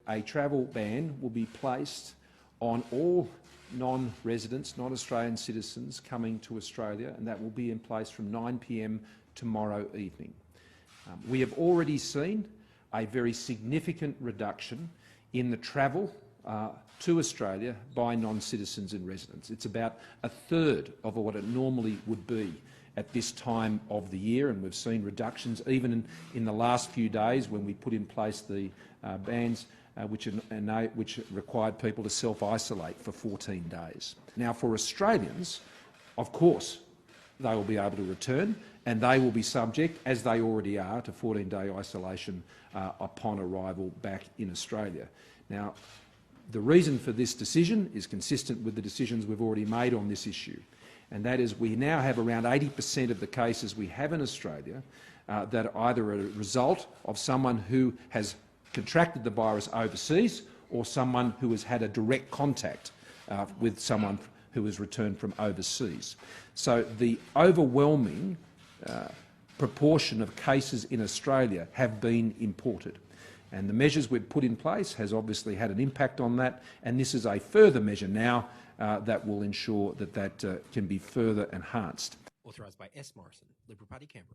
A travel ban will be placed on all non-residents, non-Australian citizens coming to Australia, and that will be in place from 9 p.m. tomorrow evening. We have already seen a very significant reduction in the travel to Australia by non-citizens and residents. It's about a third of what it normally would be at this time of the year, and we've seen reductions even in the last few days when we put in place the bans which required people to self-isolate for 14 days. Now, for Australians, of course, they will be able to return, and they will be subject, as they already are, to 14-day isolation upon arrival back in Australia. Now, the reason for this decision is consistent with the decisions we've already made on this issue, and that is we now have around 80% of the cases we have in Australia that are either a result of someone who has contracted the virus overseas or someone who has had a direct contact with someone who has returned from overseas. So the overwhelming proportion of cases in Australia have been imported. And the measures we've put in place has obviously had an impact on that, and this is a further measure now that will ensure that that can be further enhanced. Authorised by S. Morrison, Liberal Party, Canberra.